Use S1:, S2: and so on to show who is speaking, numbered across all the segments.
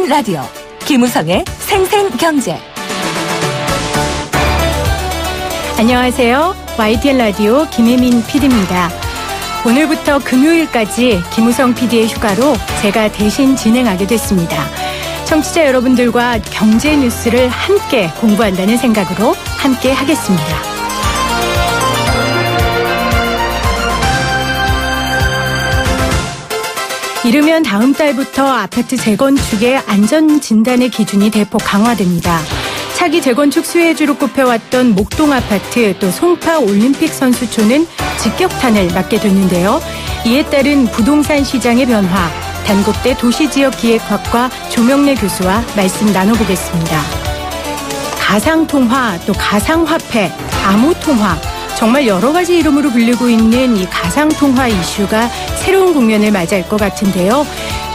S1: YTN 라디오 김우성의 생생경제.
S2: 안녕하세요. YTN 라디오 김혜민 PD입니다. 오늘부터 금요일까지 김우성 PD의 휴가로 제가 대신 진행하게 됐습니다. 청취자 여러분들과 경제 뉴스를 함께 공부한다는 생각으로 함께 하겠습니다. 이르면 다음 달부터 아파트 재건축의 안전진단의 기준이 대폭 강화됩니다. 차기 재건축 수혜주로 꼽혀왔던 목동 아파트 또 송파 올림픽 선수촌은 직격탄을 맞게 됐는데요. 이에 따른 부동산 시장의 변화, 단국대 도시지역기획학과 조명래 교수와 말씀 나눠보겠습니다. 가상통화 또 가상화폐, 암호통화, 정말 여러 가지 이름으로 불리고 있는 이 가상통화 이슈가 새로운 국면을 맞이할 것 같은데요.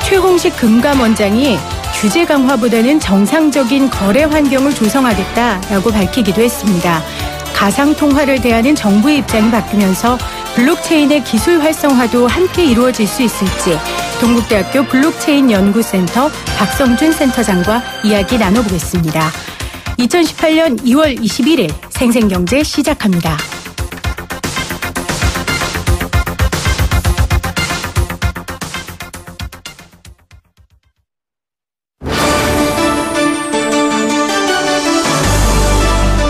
S2: 최홍식 금감원장이 규제 강화보다는 정상적인 거래 환경을 조성하겠다라고 밝히기도 했습니다. 가상통화를 대하는 정부의 입장이 바뀌면서 블록체인의 기술 활성화도 함께 이루어질 수 있을지 동국대학교 블록체인 연구센터 박성준 센터장과 이야기 나눠보겠습니다. 2018년 2월 21일 생생경제 시작합니다.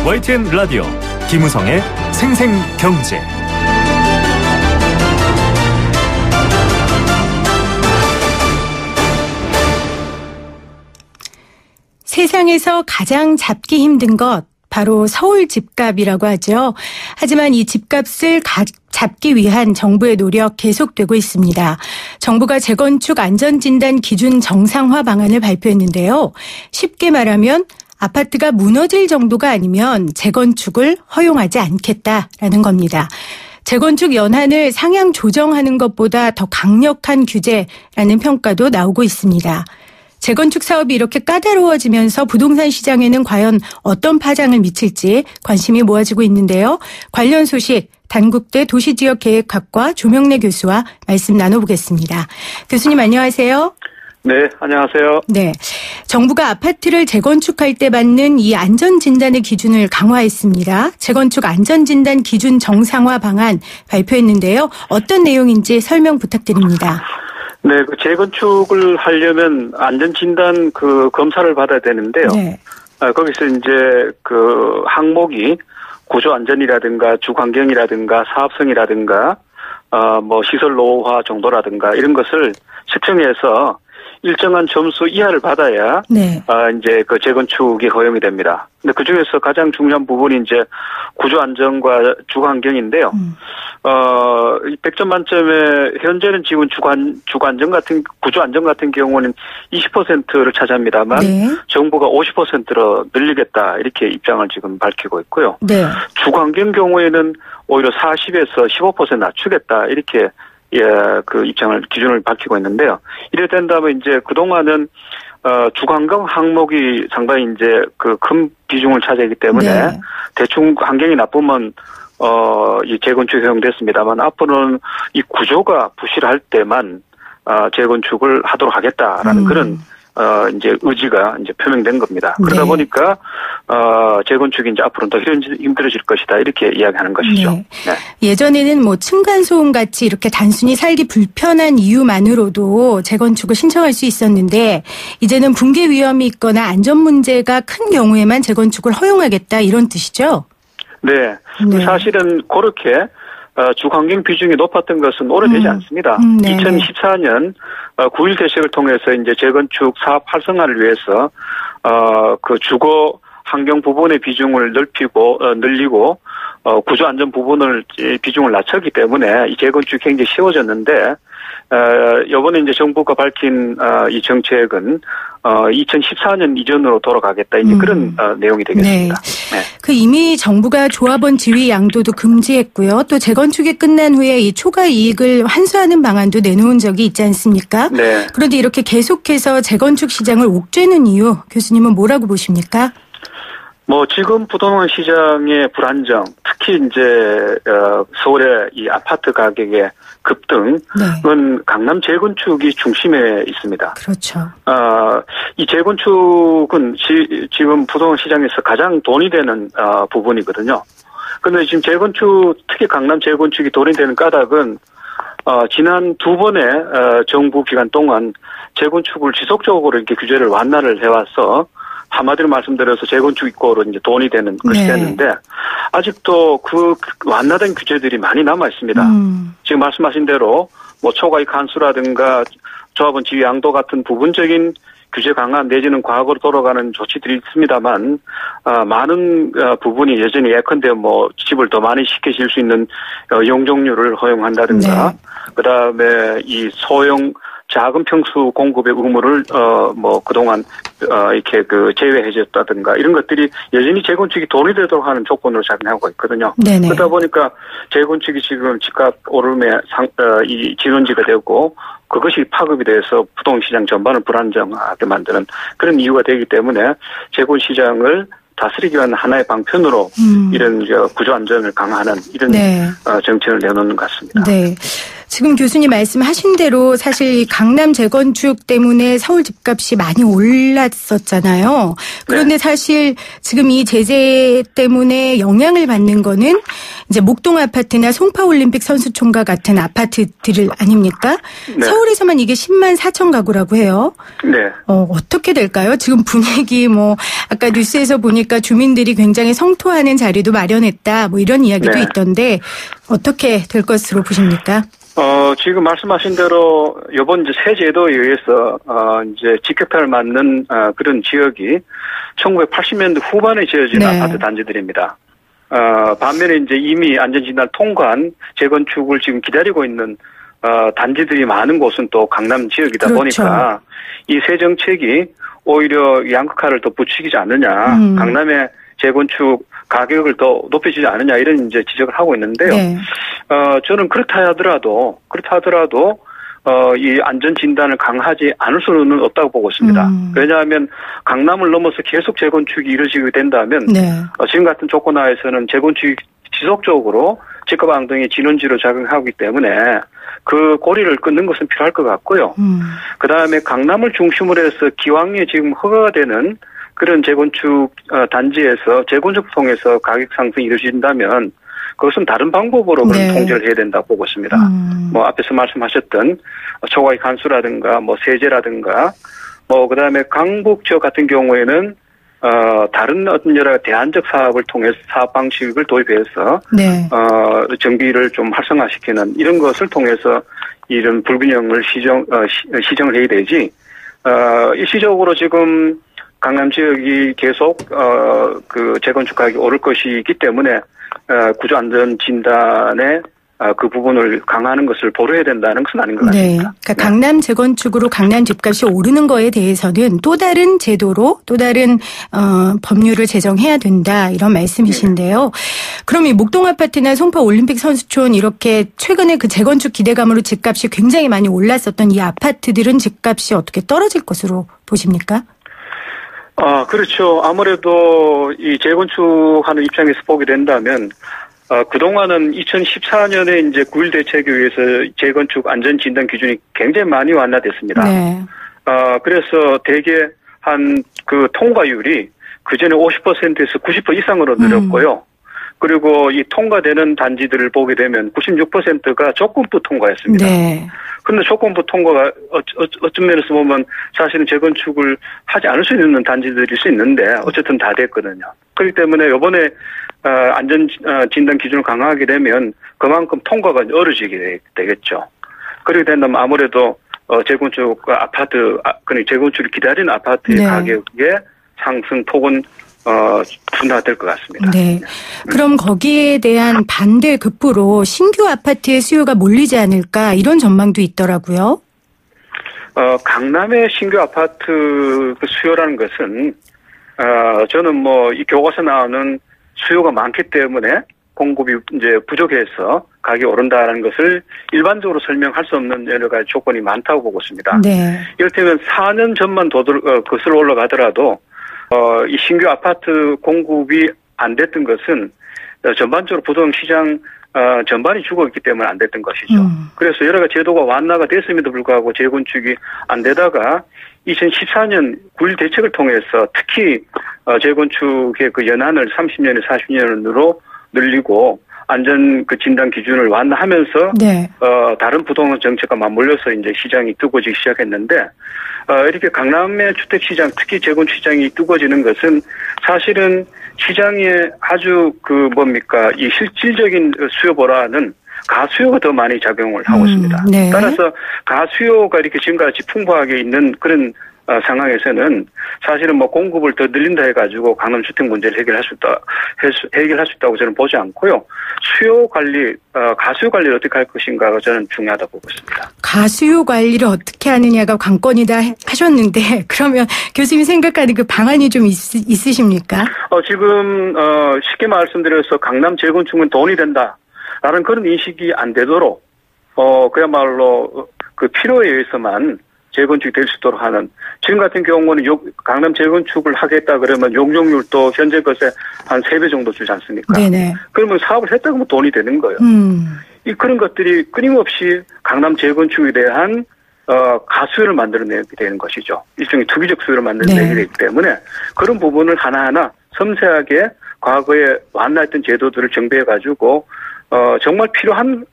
S3: YTN 라디오 김우성의 생생경제.
S2: 세상에서 가장 잡기 힘든 것 바로 서울 집값이라고 하죠. 하지만 이 집값을 잡기 위한 정부의 노력 계속되고 있습니다. 정부가 재건축 안전진단 기준 정상화 방안을 발표했는데요. 쉽게 말하면 아파트가 무너질 정도가 아니면 재건축을 허용하지 않겠다라는 겁니다. 재건축 연한을 상향 조정하는 것보다 더 강력한 규제라는 평가도 나오고 있습니다. 재건축 사업이 이렇게 까다로워지면서 부동산 시장에는 과연 어떤 파장을 미칠지 관심이 모아지고 있는데요. 관련 소식 단국대 도시지역계획학과 조명래 교수와 말씀 나눠보겠습니다. 교수님 안녕하세요.
S4: 네, 안녕하세요.
S2: 네, 정부가 아파트를 재건축할 때 받는 이 안전진단의 기준을 강화했습니다. 재건축 안전진단 기준 정상화 방안 발표했는데요. 어떤 내용인지 설명 부탁드립니다.
S4: 네, 그 재건축을 하려면 안전진단 검사를 받아야 되는데요. 네. 거기서 이제 그 항목이 구조 안전이라든가 주환경이라든가 사업성이라든가 뭐 시설 노후화 정도라든가 이런 것을 측정해서 일정한 점수 이하를 받아야 네. 이제 그 재건축이 허용이 됩니다. 근데 그 중에서 가장 중요한 부분이 이제 구조 안전과 주환경인데요. 100점 만점에 현재는 지금 구조 안전 같은 경우는 20%를 차지합니다만 네. 정부가 50%로 늘리겠다 이렇게 입장을 지금 밝히고 있고요. 네. 주환경 경우에는 오히려 40에서 15% 낮추겠다 이렇게 그 기준을 밝히고 있는데요. 이래 된다면 이제 그동안은 주환경 항목이 상당히 이제 큰 비중을 차지하기 때문에 네. 대충 환경이 나쁘면 이 재건축이 허용됐습니다만 앞으로는 이 구조가 부실할 때만 재건축을 하도록 하겠다라는 그런 이제 의지가 이제 표명된 겁니다. 그러다 네. 보니까 재건축이 이제 앞으로는 더 힘들어질 것이다 이렇게 이야기하는 것이죠.
S2: 네. 네. 예전에는 뭐 층간소음 같이 이렇게 단순히 살기 불편한 이유만으로도 재건축을 신청할 수 있었는데 이제는 붕괴 위험이 있거나 안전 문제가 큰 경우에만 재건축을 허용하겠다 이런 뜻이죠?
S4: 네. 네. 사실은 그렇게 주환경 비중이 높았던 것은 오래되지 않습니다. 2014년 9.1 대책을 통해서 이제 재건축 사업 활성화를 위해서 그 주거 환경 부분의 비중을 늘리고 구조 안전 부분을 비중을 낮췄기 때문에 이 재건축이 굉장히 쉬워졌는데 이번에 이제 정부가 밝힌 이 정책은 2014년 이전으로 돌아가겠다 이제 그런 내용이 되겠습니다. 네.
S2: 네. 그 이미 정부가 조합원 지위 양도도 금지했고요. 또 재건축이 끝난 후에 이 초과 이익을 환수하는 방안도 내놓은 적이 있지 않습니까? 네. 그런데 이렇게 계속해서 재건축 시장을 옥죄는 이유 교수님은 뭐라고 보십니까?
S4: 지금 부동산 시장의 불안정, 특히 이제 서울의 이 아파트 가격의 급등은 네. 강남 재건축이 중심에 있습니다.
S2: 그렇죠.
S4: 이 재건축은 지금 부동산 시장에서 가장 돈이 되는 부분이거든요. 그런데 지금 재건축, 특히 강남 재건축이 돈이 되는 까닭은 지난 두 번의 정부 기간 동안 재건축을 지속적으로 이렇게 규제를 완화를 해와서 한마디로 말씀드려서 재건축 이꼬로 이제 돈이 되는 것이 네. 됐는데 아직도 그 완화된 규제들이 많이 남아 있습니다. 지금 말씀하신 대로 초과이익 환수라든가 조합원 지위 양도 같은 부분적인 규제 강화 내지는 과거로 돌아가는 조치들이 있습니다만 많은 부분이 여전히 예컨대 집을 더 많이 짓게 수 있는 용적률을 허용한다든가 네. 그다음에 이 소형 작은 평수 공급의 의무를 그동안 이렇게 제외해줬다든가 이런 것들이 여전히 재건축이 돈이 되도록 하는 조건으로 작용하고 있거든요. 네네. 그러다 보니까 재건축이 지금 집값 오름에 이 진원지가 되고 그것이 파급이 돼서 부동시장 전반을 불안정하게 만드는 그런 이유가 되기 때문에 재건 시장을 다스리기 위한 하나의 방편으로 이런 구조 안전을 강화하는 이런 네. 정책을 내놓는 것 같습니다.
S2: 네. 지금 교수님 말씀하신 대로 사실 강남 재건축 때문에 서울 집값이 많이 올랐었잖아요. 그런데 네. 사실 지금 이 제재 때문에 영향을 받는 거는 이제 목동 아파트나 송파올림픽 선수촌과 같은 아파트들 아닙니까? 네. 서울에서만 이게 10만 4천 가구라고 해요.
S4: 네.
S2: 어떻게 될까요? 지금 분위기 아까 뉴스에서 보니까 주민들이 굉장히 성토하는 자리도 마련했다. 이런 이야기도 네. 있던데 어떻게 될 것으로 보십니까?
S4: 지금 말씀하신 대로 이번 이제 새 제도에 의해서 이제 직격탄을 맞는 그런 지역이 1980년대 후반에 지어진 네. 아파트 단지들입니다. 반면에 이제 이미 안전진단 통과한 재건축을 지금 기다리고 있는 단지들이 많은 곳은 또 강남 지역이다 그렇죠. 보니까 이 새 정책이 오히려 양극화를 더 부추기지 않느냐, 강남의 재건축 가격을 더 높여지지 않느냐 이런 이제 지적을 하고 있는데요. 네. 저는 그렇다 하더라도 이 안전 진단을 강화하지 않을 수는 없다고 보고 있습니다. 왜냐하면 강남을 넘어서 계속 재건축이 이루어지게 된다면 네. 지금 같은 조건 하에서는 재건축이 지속적으로 집값 앙등의 진원지로 작용하기 때문에 그 고리를 끊는 것은 필요할 것 같고요. 그다음에 강남을 중심으로 해서 기왕에 지금 허가가 되는 그런 재건축 단지에서 재건축 통해서 가격 상승이 이루어진다면 그것은 다른 방법으로 네. 통제를 해야 된다고 보고 있습니다. 앞에서 말씀하셨던 초과이익 환수라든가 세제라든가 그다음에 강북 지역 같은 경우에는 다른 어떤 여러 대안적 사업을 통해서 사업 방식을 도입해서 네. 정비를 좀 활성화시키는 이런 것을 통해서 이런 불균형을 시정을 해야 되지 일시적으로 지금 강남 지역이 계속 재건축 가격이 오를 것이기 때문에 구조 안전 진단에 그 부분을 강화하는 것을 보류해야 된다는 것은 아닌 것 같습니다.
S2: 네. 그러니까 강남 재건축으로 강남 집값이 오르는 거에 대해서는 또 다른 제도로 또 다른 법률을 제정해야 된다 이런 말씀이신데요. 그럼 이 목동 아파트나 송파 올림픽 선수촌 이렇게 최근에 그 재건축 기대감으로 집값이 굉장히 많이 올랐었던 이 아파트들은 집값이 어떻게 떨어질 것으로 보십니까?
S4: 그렇죠. 아무래도 이 재건축하는 입장에서 보게 된다면 그동안은 2014년에 이제 9.1 대책에 의해서 재건축 안전 진단 기준이 굉장히 많이 완화됐습니다. 네. 그래서 대개 한 그 통과율이 그전에 50%에서 90% 이상으로 늘었고요. 그리고 이 통과되는 단지들을 보게 되면 96%가 조건부 통과였습니다. 네. 그런데 조건부 통과가 어떤 면에서 보면 사실은 재건축을 하지 않을 수 있는 단지들일 수 있는데 어쨌든 다 됐거든요. 그렇기 때문에 이번에 안전 진단 기준을 강화하게 되면 그만큼 통과가 어려지게 되겠죠. 그렇게 된다면 아무래도 재건축 아파트, 재건축을 기다리는 아파트의 네. 가격의 상승 폭은 둔화될 것 같습니다.
S2: 네. 그럼 거기에 대한 반대 급부로 신규 아파트의 수요가 몰리지 않을까 이런 전망도 있더라고요.
S4: 강남의 신규 아파트 그 수요라는 것은 저는 이 교과서 나오는 수요가 많기 때문에 공급이 이제 부족해서 가격이 오른다는 것을 일반적으로 설명할 수 없는 여러 가지 조건이 많다고 보고 있습니다. 네. 이를테면 4년 전만 거슬러 올라가더라도 이 신규 아파트 공급이 안 됐던 것은 전반적으로 부동시장 전반이 죽어있기 때문에 안 됐던 것이죠. 그래서 여러 가지 제도가 완화가 됐음에도 불구하고 재건축이 안 되다가 2014년 9.1 대책을 통해서 특히 재건축의 그 연한을 30년에서 40년으로 늘리고 안전 그 진단 기준을 완화하면서 네. 다른 부동산 정책과 맞물려서 이제 시장이 뜨거워지기 시작했는데 이렇게 강남의 주택 시장, 특히 재건축 시장이 뜨거워지는 것은 사실은 시장에 아주 이 실질적인 수요보다는 가수요가 더 많이 작용을 하고 있습니다. 네. 따라서 가수요가 이렇게 지금같이 풍부하게 있는 그런 상황에서는 사실은 공급을 더 늘린다 해가지고 강남 주택 문제를 해결할 수 있다고 저는 보지 않고요. 수요 관리, 가수요 관리를 어떻게 할 것인가가 저는 중요하다고 보고 있습니다.
S2: 가수요 관리를 어떻게 하느냐가 관건이다 하셨는데 그러면 교수님이 생각하는 그 방안이 좀 있으십니까? 지금 쉽게 말씀드려서 강남 재건축은 돈이 된다라는 그런 인식이 안 되도록 그야말로 그 필요에 의해서만 재건축이 될 수 있도록 하는, 지금 같은 경우는 강남 재건축을 하겠다 그러면 용적률도 현재 것에 한 3배 정도 주지 않습니까? 네네. 그러면 사업을 했다 그러면 돈이 되는 거예요. 그런 것들이 끊임없이 강남 재건축에 대한 가수요를 만들어내게 되는 것이죠. 일종의 투기적 수요를 만들어내게 되기 때문에 그런 부분을 하나하나 섬세하게 과거에 완화했던 제도들을 정비해가지고 정말 필요한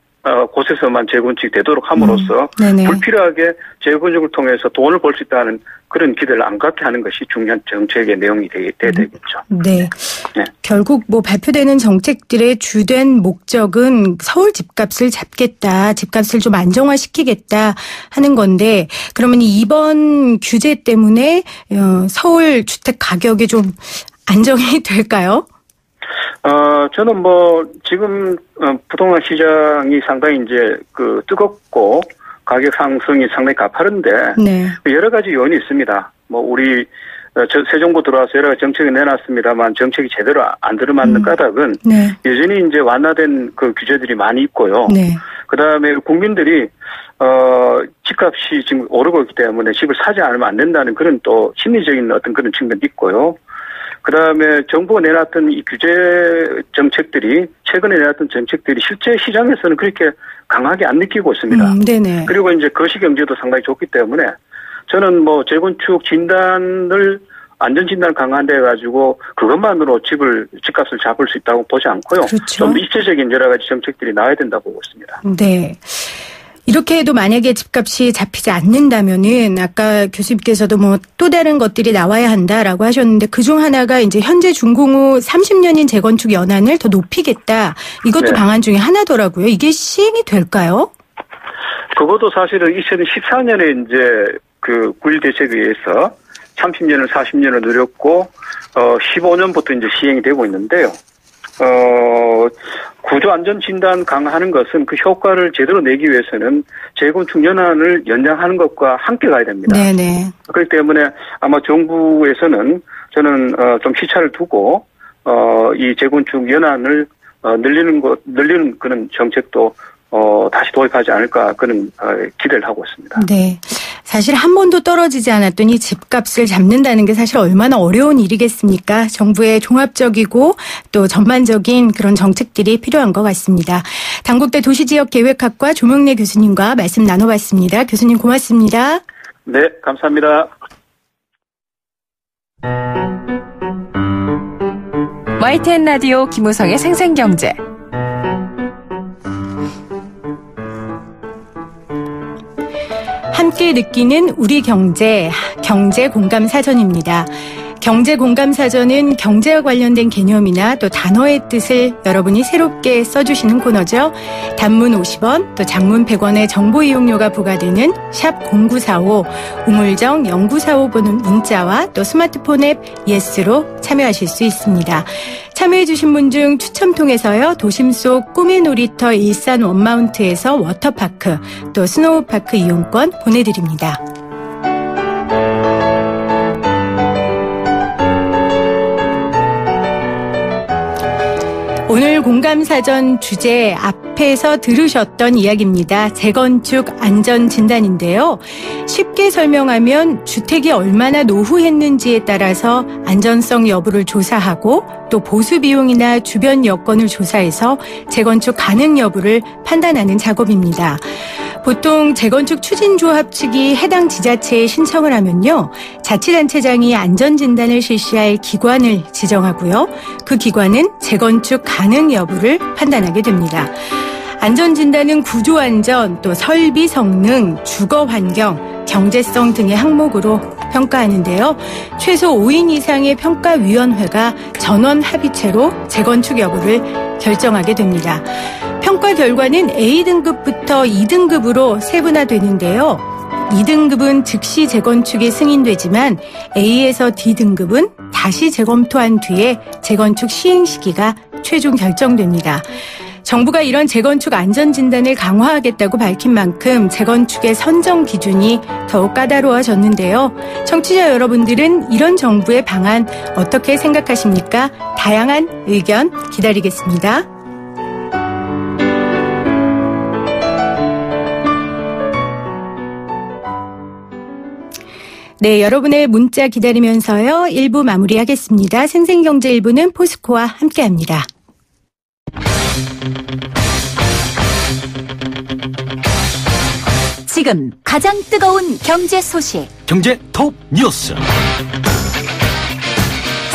S2: 곳에서만 재건축이 되도록 함으로써 불필요하게 재건축을 통해서 돈을 벌 수 있다는 그런 기대를 안 갖게 하는 것이 중요한 정책의 내용이 돼야 되겠죠. 네. 네. 결국 발표되는 정책들의 주된 목적은 서울 집값을 잡겠다, 집값을 좀 안정화시키겠다 하는 건데 그러면 이번 규제 때문에 서울 주택 가격이 좀 안정이 될까요?
S4: 저는 지금, 부동산 시장이 상당히 이제 뜨겁고 가격 상승이 상당히 가파른데, 네. 여러 가지 요인이 있습니다. 우리, 새 정부 들어와서 여러 가지 정책을 내놨습니다만 정책이 제대로 안 들어맞는 까닭은 네. 여전히 이제 완화된 그 규제들이 많이 있고요. 네. 그 다음에 국민들이, 집값이 지금 오르고 있기 때문에 집을 사지 않으면 안 된다는 그런 또 심리적인 어떤 그런 측면도 있고요. 그 다음에 정부가 내놨던 이 규제 정책들이, 최근에 내놨던 정책들이 실제 시장에서는 그렇게 강하게 안 느끼고 있습니다. 네네. 그리고 이제 거시경제도 상당히 좋기 때문에 저는 재건축 진단을, 안전진단을 강화한다 해가지고 그것만으로 집값을 잡을 수 있다고 보지 않고요. 그렇죠. 좀 입체적인 여러 가지 정책들이 나와야 된다고 보고 있습니다.
S2: 네. 이렇게 해도 만약에 집값이 잡히지 않는다면은 아까 교수님께서도 또 다른 것들이 나와야 한다라고 하셨는데 그중 하나가 이제 현재 준공후 30년인 재건축 연한을 더 높이겠다. 이것도 네. 방안 중에 하나더라고요. 이게 시행이 될까요?
S4: 그것도 사실은 2014년에 이제 9.1 대책에 의해서 30년을 40년을 늘렸고 15년부터 이제 시행이 되고 있는데요. 구조 안전 진단 강화하는 것은 그 효과를 제대로 내기 위해서는 재건축 연한을 연장하는 것과 함께 가야 됩니다. 네네. 그렇기 때문에 아마 정부에서는 저는 좀 시차를 두고 이 재건축 연한을 늘리는 그런 정책도 다시 도입하지 않을까 그런 기대를 하고 있습니다.
S2: 네. 사실 한 번도 떨어지지 않았더니 집값을 잡는다는 게 사실 얼마나 어려운 일이겠습니까? 정부의 종합적이고 또 전반적인 그런 정책들이 필요한 것 같습니다. 단국대 도시지역계획학과 조명래 교수님과 말씀 나눠봤습니다. 교수님 고맙습니다.
S4: 네, 감사합니다.
S1: YTN 라디오 김우성의 생생경제.
S2: 함께 느끼는 우리 경제 공감 사전입니다. 경제 공감 사전은 경제와 관련된 개념이나 또 단어의 뜻을 여러분이 새롭게 써주시는 코너죠. 단문 50원, 또 장문 100원의 정보 이용료가 부과되는 샵 0945, 우물정 0945 번은 문자와 또 스마트폰 앱 예스로 참여하실 수 있습니다. 참여해주신 분 중 추첨 통해서요. 도심 속 꿈의 놀이터 일산 원마운트에서 워터파크, 또 스노우파크 이용권 보내드립니다. 오늘 공감사전 주제 앞에서 들으셨던 이야기입니다. 재건축 안전진단인데요. 쉽게 설명하면 주택이 얼마나 노후했는지에 따라서 안전성 여부를 조사하고 또 보수 비용이나 주변 여건을 조사해서 재건축 가능 여부를 판단하는 작업입니다. 보통 재건축 추진조합 측이 해당 지자체에 신청을 하면요. 자치단체장이 안전진단을 실시할 기관을 지정하고요. 그 기관은 재건축 가능 여부를 판단하게 됩니다. 안전진단은 구조안전, 또 설비 성능, 주거환경, 경제성 등의 항목으로 평가하는데요. 최소 5인 이상의 평가위원회가 전원 합의체로 재건축 여부를 결정하게 됩니다. 평가 결과는 A등급부터 2등급으로 세분화되는데요. 2등급은 즉시 재건축이 승인되지만 A에서 D등급은 다시 재검토한 뒤에 재건축 시행 시기가 최종 결정됩니다. 정부가 이런 재건축 안전진단을 강화하겠다고 밝힌 만큼 재건축의 선정 기준이 더욱 까다로워졌는데요. 청취자 여러분들은 이런 정부의 방안 어떻게 생각하십니까? 다양한 의견 기다리겠습니다. 네, 여러분의 문자 기다리면서요. 1부 마무리하겠습니다. 생생경제 1부는 포스코와 함께합니다.
S5: 지금 가장 뜨거운 경제 소식.
S3: 경제 톱 뉴스.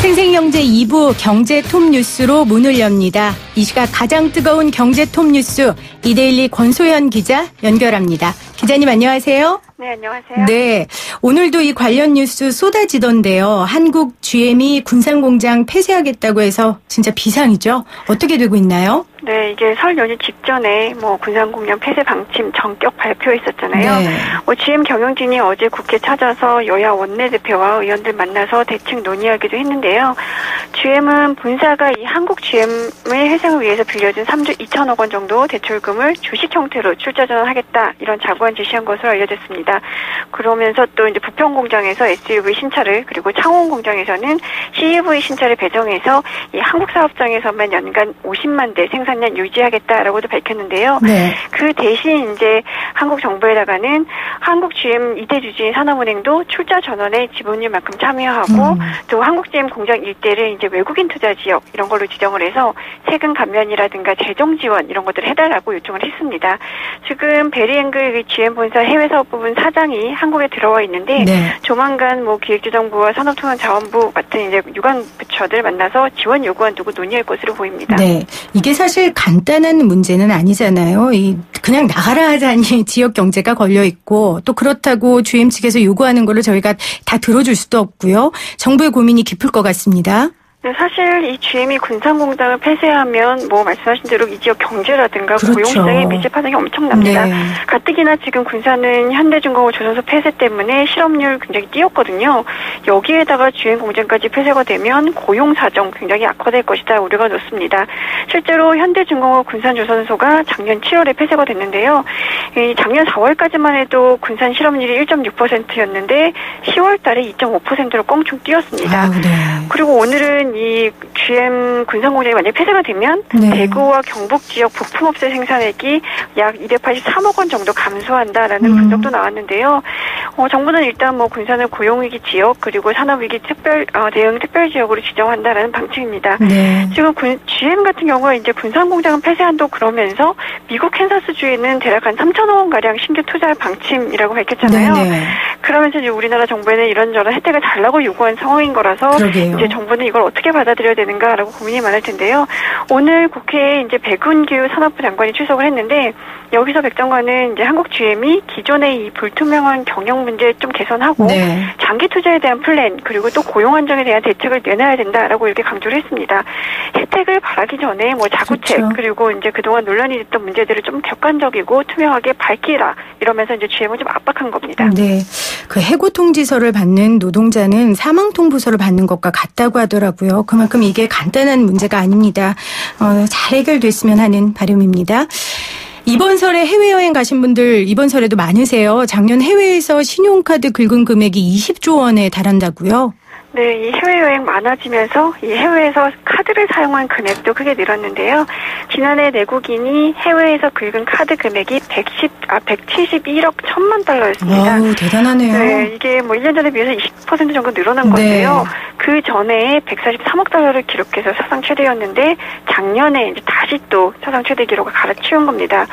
S2: 생생경제 2부 경제 톱 뉴스로 문을 엽니다. 이 시각 가장 뜨거운 경제 톱 뉴스 이데일리 권소연 기자 연결합니다. 기자님 안녕하세요.
S6: 네, 안녕하세요.
S2: 네, 오늘도 이 관련 뉴스 쏟아지던데요. 한국 GM이 군산공장 폐쇄하겠다고 해서 진짜 비상이죠. 어떻게 되고 있나요?
S6: 네, 이게 설 연휴 직전에 군산공장 폐쇄 방침 전격 발표했었잖아요.
S2: 네.
S6: GM 경영진이 어제 국회 찾아서 여야 원내대표와 의원들 만나서 대책 논의하기도 했는데요. GM은 본사가 이 한국 GM의 회생을 위해서 빌려준 3조 2천억 원 정도 대출금을 주식 형태로 출자 전환하겠다 이런 자구안 제시한 것으로 알려졌습니다. 그러면서 또 이제 부평 공장에서 SUV 신차를 그리고 창원 공장에서는 CUV 신차를 배정해서 이 한국 사업장에서만 연간 50만 대 생산량 유지하겠다라고도 밝혔는데요.
S2: 네.
S6: 그 대신 이제 한국 정부에다가는 한국 GM 2대 주주인 산업은행도 출자 전환에 지분율만큼 참여하고 또 한국 GM 공장 일대를 이제 외국인 투자 지역 이런 걸로 지정을 해서 세금 감면이라든가 재정 지원 이런 것들을 해달라고 요청을 했습니다. 지금 베리앵글 GM 본사 해외 사업 부분 사장이 한국에 들어와 있는데
S2: 네.
S6: 조만간 기획재정부와 산업통상자원부 같은 이제 유관 부처들 만나서 지원 요구안 두고 논의할 것으로 보입니다.
S2: 네, 이게 사실 간단한 문제는 아니잖아요. 그냥 나가라 하자니 지역 경제가 걸려 있고 또 그렇다고 GM 측에서 요구하는 거를 저희가 다 들어줄 수도 없고요. 정부의 고민이 깊을 것 같습니다.
S6: 네, 사실 이 GM이 군산공장을 폐쇄하면 말씀하신 대로 이 지역 경제라든가
S2: 그렇죠.
S6: 고용시장에 밀집하는 게 엄청납니다.
S2: 네.
S6: 가뜩이나 지금 군산은 현대중공업 조선소 폐쇄 때문에 실업률 굉장히 뛰었거든요. 여기에다가 GM 공장까지 폐쇄가 되면 고용 사정 굉장히 악화될 것이다 우려가 높습니다. 실제로 현대중공업 군산조선소가 작년 7월에 폐쇄가 됐는데요. 작년 4월까지만 해도 군산 실업률이 1.6%였는데 10월 달에 2.5%로 꽁충 뛰었습니다.
S2: 아유, 네.
S6: 그리고 오늘은 이 GM 군산공장이 만약 폐쇄가 되면
S2: 네.
S6: 대구와 경북 지역 부품업체 생산액이 약 283억 원 정도 감소한다라는 분석도 나왔는데요. 정부는 일단 군산을 고용위기 지역 그리고 산업위기 대응 특별 지역으로 지정한다라는 방침입니다.
S2: 네.
S6: 지금 GM 같은 경우가 이제 군산공장은 폐쇄한다고 그러면서 미국 캔사스주에는 대략 한 3천억 원 가량 신규 투자할 방침이라고 밝혔잖아요.
S2: 네.
S6: 그러면서 이제 우리나라 정부에는 이런저런 혜택을 달라고 요구한 상황인 거라서
S2: 그러게요.
S6: 이제 정부는 이걸 어떻게 받아들여야 되는가라고 고민이 많을 텐데요. 오늘 국회에 이제 백운규 산업부 장관이 출석을 했는데 여기서 백 장관은 이제 한국 GM이 기존의 이 불투명한 경영 문제 좀 개선하고
S2: 네.
S6: 장기 투자에 대한 플랜 그리고 또 고용 안정에 대한 대책을 내놔야 된다라고 이렇게 강조를 했습니다. 혜택을 바라기 전에 자구책
S2: 그렇죠.
S6: 그리고 이제 그동안 논란이 됐던 문제들을 좀 객관적이고 투명하게 밝히라 이러면서 이제 GM을 좀 압박한 겁니다.
S2: 네. 그 해고 통지서를 받는 노동자는 사망 통보서를 받는 것과 같다고 하더라고요. 그만큼 이게 간단한 문제가 아닙니다. 잘 해결됐으면 하는 바람입니다. 이번 설에 해외여행 가신 분들 이번 설에도 많으세요. 작년 해외에서 신용카드 긁은 금액이 20조 원에 달한다고요?
S6: 네, 이 해외여행 많아지면서 이 해외에서 카드를 사용한 금액도 크게 늘었는데요. 지난해 내국인이 해외에서 긁은 카드 금액이 171억 1천만 달러였습니다.
S2: 와우, 대단하네요.
S6: 네, 이게 뭐 1년 전에 비해서 20% 정도 늘어난 건데요. 네. 그 전에 143억 달러를 기록해서 사상 최대였는데 작년에 이제 다시 또 사상 최대 기록을 갈아치운 겁니다.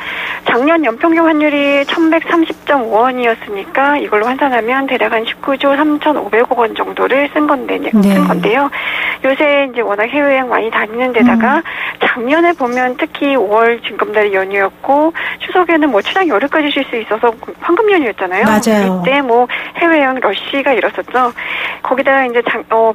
S6: 작년 연평균 환율이 1130.5원이었으니까 이걸로 환산하면 대략 한 19조 3,500억 원 정도를 쓴 건데요. 요새 이제 워낙 해외여행 많이 다니는 데다가 작년에 보면 특히 5월 징검다리 연휴였고 추석에는 뭐 추장 열흘까지 쉴 수 있어서 황금 연휴였잖아요.
S2: 맞아요.
S6: 이때 뭐 해외여행 러시가 일었었죠. 거기다가 이제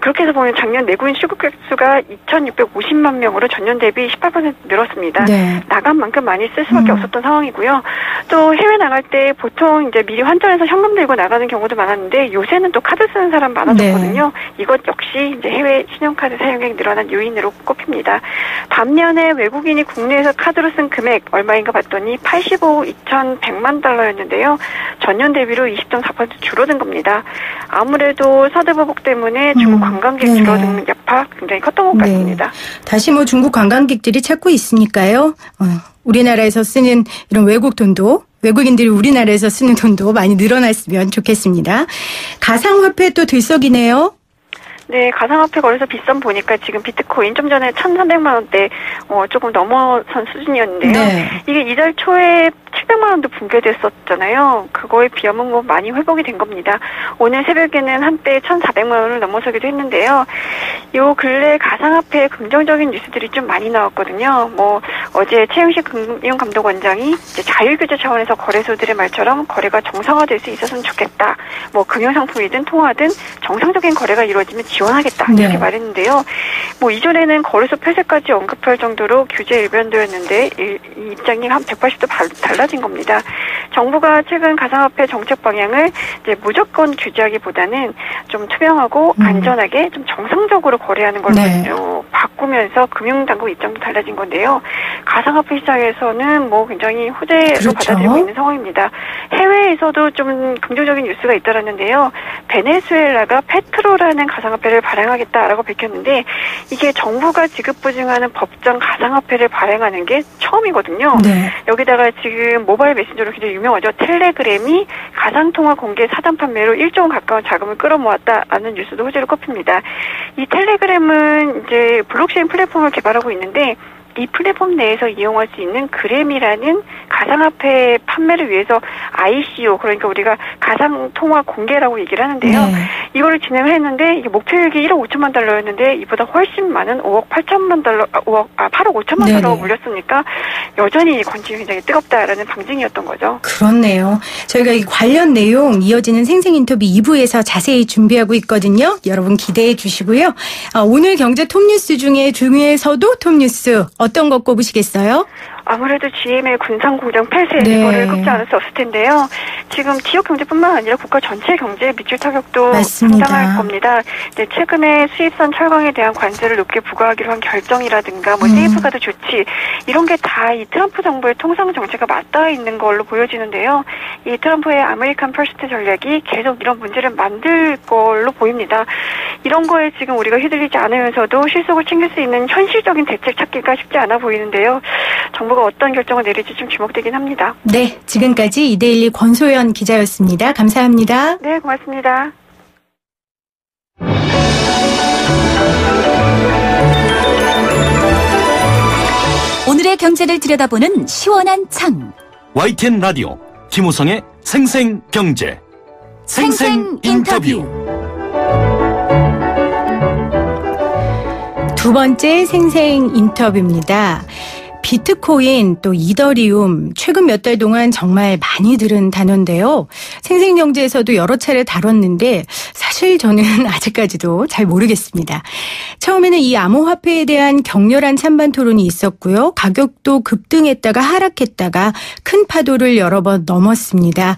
S6: 그렇게 해서 보면 작년 내국인 출국객 수가 2,650만 명으로 전년 대비 18% 늘었습니다. 네. 나간 만큼 많이 쓸 수밖에 없었던 상황이고요. 또 해외 나갈 때 보통 이제 미리 환전해서 현금 들고 나가는 경우도 많았는데 요새는 또 카드 쓰는 사람 많아졌거든요. 네. 이것 역시 이제 해외 신용카드 사용액 늘어난 요인으로 꼽힙니다. 반면에 외국인이 국내에서 카드로 쓴 금액 얼마인가 봤더니 85억 2,100만 달러였는데요. 전년 대비로 20.4% 줄어든 겁니다. 아무래도 사드보복 때문에 중국 관광객 줄어드는 여파 굉장히 컸던 것 같습니다.
S2: 다시 뭐 중국 관광객들이 찾고 있으니까요. 우리나라에서 쓰는 이런 외국 돈도 외국인들이 우리나라에서 쓰는 돈도 많이 늘어났으면 좋겠습니다. 가상화폐 또 들썩이네요.
S6: 네, 가상화폐 거래소 빗썸 보니까 지금 비트코인 좀 전에 1,300만 원대 조금 넘어선 수준이었는데요. 네. 이게 이달 초에 700만 원도 붕괴됐었잖아요. 그거에 비하면 뭐 많이 회복이 된 겁니다. 오늘 새벽에는 한때 1,400만 원을 넘어서기도 했는데요. 요 근래 가상화폐 긍정적인 뉴스들이 좀 많이 나왔거든요. 뭐 어제 최영식 금융감독원장이 이제 자율규제 차원에서 거래소들의 말처럼 거래가 정상화될 수 있었으면 좋겠다. 뭐 금융상품이든 통화든 정상적인 거래가 이루어지면 지원하겠다. 이렇게 말했는데요. 뭐 이전에는 거래소 폐쇄까지 언급할 정도로 규제 일변도였는데 이 입장이 한 180도 달라진 겁니다. 정부가 최근 가상화폐 정책 방향을 이제 무조건 규제하기보다는 좀 투명하고 안전하게 좀 정상적으로 거래하는 걸로 바꾸면서 금융당국 입장도 달라진 건데요. 가상화폐 시장에서는 뭐 굉장히 호재로 받아들이고 있는 상황입니다. 해외에서도 좀 긍정적인 뉴스가 있더라는데요. 베네수엘라가 페트로라는 가상화폐를 발행하겠다라고 밝혔는데 이게 정부가 지급보증하는 법정 가상화폐를 발행하는 게 처음이거든요. 네. 여기다가 지금 모바일 메신저로 굉장히 유명하죠. 텔레그램이 가상통화 공개 사전 판매로 1조 원 가까운 자금을 끌어모았다라는 뉴스도 호재로 꼽힙니다. 이 텔레그램은 이제 블록체인 플랫폼을 개발하고 있는데 이 플랫폼 내에서 이용할 수 있는 그램이라는 가상화폐 판매를 위해서 ICO, 그러니까 우리가 가상통화 공개라고 얘기를 하는데요. 네. 이거를 진행을 했는데 이게 목표액이 1억 5천만 달러였는데 이보다 훨씬 많은 5억 8천만 달러, 8억 5천만 달러가 물렸으니까 여전히 관심이 굉장히 뜨겁다라는 방증이었던 거죠.
S2: 그렇네요. 저희가 이 관련 내용 이어지는 생생 인터뷰 2부에서 자세히 준비하고 있거든요. 여러분 기대해 주시고요. 오늘 경제 톱뉴스 중에서도 톱뉴스 어떤 거 꼽으시겠어요?
S6: 아무래도 GM의 군산공장 폐쇄 이거를 꼽지 않을 수 없을 텐데요. 지금 지역 경제뿐만 아니라 국가 전체 경제에 미칠 타격도 상당할 겁니다. 네, 최근에 수입산 철강에 대한 관세를 높게 부과하기로 한 결정이라든가 뭐 세이프가드 조치 이런 게 다 이 트럼프 정부의 통상 정책과 맞닿아 있는 걸로 보여지는데요. 이 트럼프의 아메리칸 퍼스트 전략이 계속 이런 문제를 만들 걸로 보입니다. 이런 거에 지금 우리가 휘둘리지 않으면서도 실속을 챙길 수 있는 현실적인 대책 찾기가 쉽지 않아 보이는데요. 정부가 어떤 결정을 내릴지 좀 주목되긴 합니다.
S2: 네, 지금까지 이데일리 권소연 기자였습니다. 감사합니다.
S6: 네, 고맙습니다.
S5: 오늘의 경제를 들여다보는 시원한 창.
S3: YTN 라디오 김우성의 생생경제 생생인터뷰.
S2: 두 번째 생생 인터뷰입니다. 비트코인 또 이더리움 최근 몇 달 동안 정말 많이 들은 단어인데요. 생생경제에서도 여러 차례 다뤘는데 사실 저는 아직까지도 잘 모르겠습니다. 처음에는 이 암호화폐에 대한 격렬한 찬반 토론이 있었고요. 가격도 급등했다가 하락했다가 큰 파도를 여러 번 넘었습니다.